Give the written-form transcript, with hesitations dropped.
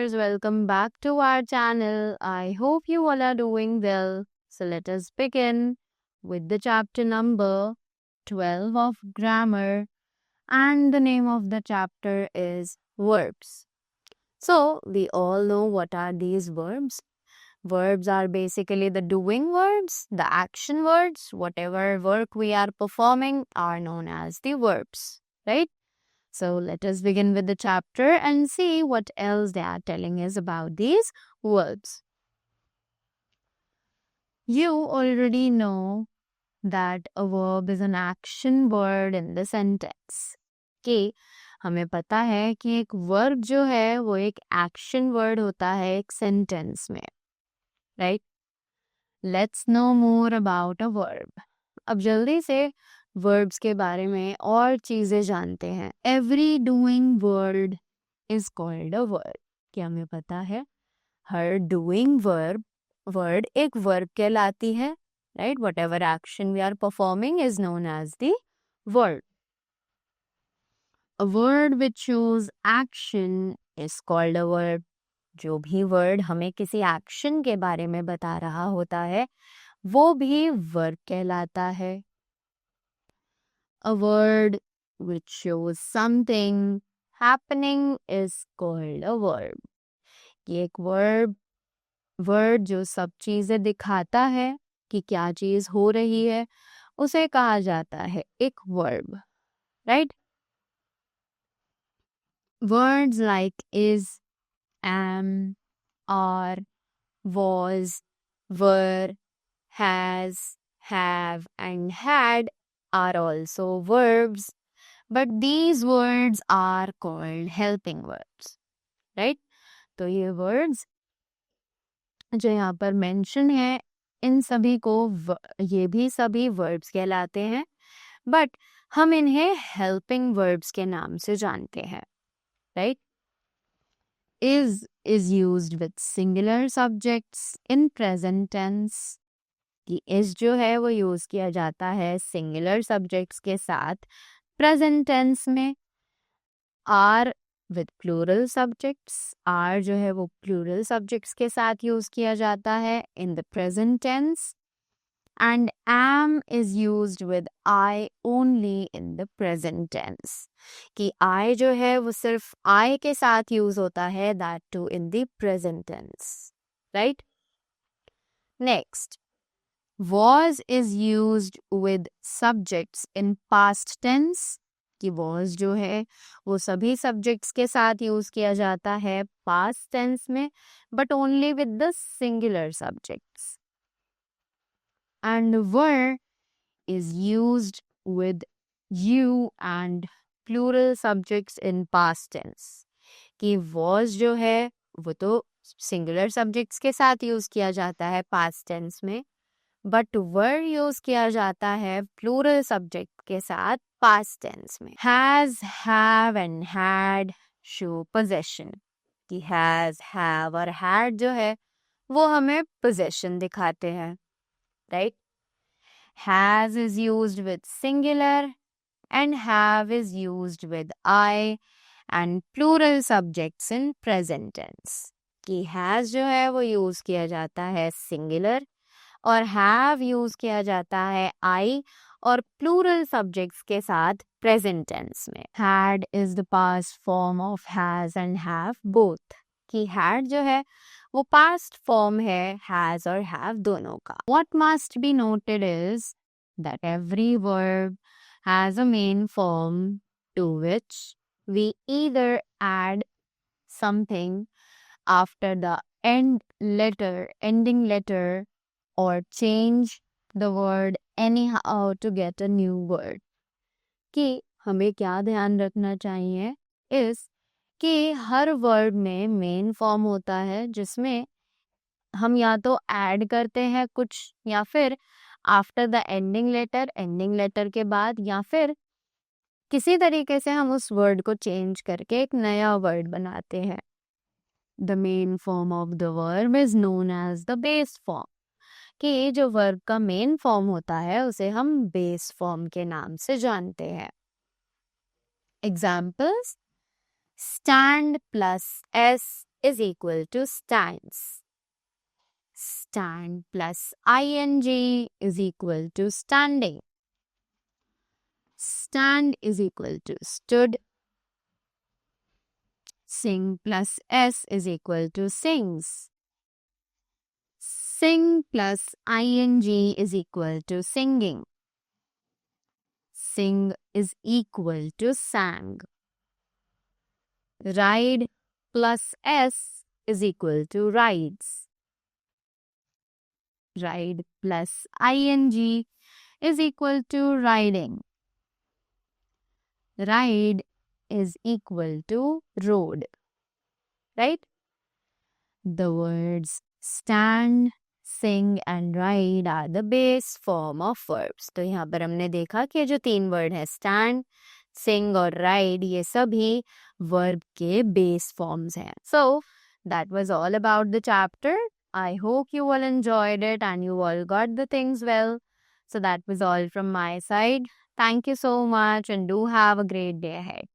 viewers, welcome back to our channel. I hope you all are doing well. So let us begin with the chapter number 12 of grammar, and the name of the chapter is verbs. So we all know what are these verbs. Verbs are basically the doing words, the action words. Whatever work we are performing are known as the verbs, right? So let us begin with the chapter and see what else they are telling us about these verbs. You already know that a verb is an action word in the sentence. कि हमें पता है कि एक verb जो है वो एक एक्शन वर्ड होता है एक सेंटेंस में, right? Let's no more about a verb. अब जल्दी से वर्ब्स के बारे में और चीजें जानते हैं. Every doing word is called a verb. क्या हमें पता है हर डूइंग वर्ड एक वर्ब कहलाती है, right? Whatever action we are performing is known as the word. A word which shows action is called a verb. जो भी वर्ड हमें किसी एक्शन के बारे में बता रहा होता है वो भी वर्ब कहलाता है. A word which shows something happening is called a verb. ये एक वर्ड जो सब चीजें दिखाता है कि क्या चीज हो रही है उसे कहा जाता है एक verb, right? Words like is, am, are, was, were, has, have, and had are also verbs, but these words are called helping verbs, right? तो ये words जो यहाँ पर mention है इन सभी को ये भी सभी verbs कहलाते हैं, but हम इन्हें helping verbs के नाम से जानते हैं, right? is used with singular subjects in present tense. कि is जो है वो यूज किया जाता है सिंगुलर सब्जेक्ट्स के साथ प्रेजेंट टेंस में. Are with plural subjects, are जो है वो प्लूरल सब्जेक्ट्स के साथ यूज किया जाता है in the present tense. And am is used with I only in the present tense. कि आई जो है वो सिर्फ आई के साथ यूज होता है, that too in the present tense, right? Next, was is used with subjects in past tense. कि was जो है वो सभी subjects के साथ यूज किया जाता है past tense में, but only with the singular subjects. And were is used with you and plural subjects in past tense. कि was जो है वो तो singular subjects के साथ यूज किया जाता है past tense में, बट वर यूज किया जाता है प्लूरल सब्जेक्ट के साथ पास्ट टेंस में. Has, have and had show possession. कि हैज, हैव और हैड जो है वो हमें पोजेशन दिखाते हैं, right? Has is used with singular and have is used with I and plural subjects in present tense. कि हैज जो है वो यूज किया जाता है सिंगुलर और हैव यूज किया जाता है आई और प्लूरल सब्जेक्ट्स के साथ प्रेजेंट टेंस में. Had is the past form of has and have both. कि हैड जो है वो पास्ट फॉर्म है हैज और हैव दोनों का. What must be noted is that every verb has a main form to which we either add something after the ending letter or change the word anyhow to get a new word. कि हमें क्या ध्यान रखना चाहिए इस कि हर word में main form होता है जिसमें हम या तो ऐड करते हैं कुछ या फिर आफ्टर द एंडिंग लेटर के बाद या फिर किसी तरीके से हम उस वर्ड को चेंज करके एक नया वर्ड बनाते हैं. The main form of the verb is known as the base form. कि जो वर्ब का मेन फॉर्म होता है उसे हम बेस फॉर्म के नाम से जानते हैं. Examples: stand plus S is equal to stands. Stand plus ing is equal to standing. Stand is equal to stood. Sing plus s is equal to sings. Sing plus ing is equal to singing. Sing is equal to sang. Ride plus s is equal to rides. Ride plus ing is equal to riding. Ride is equal to road. Right? The words stand, sing and ride are the base form of verbs. तो यहाँ पर हमने देखा कि जो 3 word है stand, sing और ride ये सभी verb के base forms हैं. So that was all about the chapter. I hope you all enjoyed it and you all got the things well. So that was all from my side. Thank you so much and do have a great day ahead.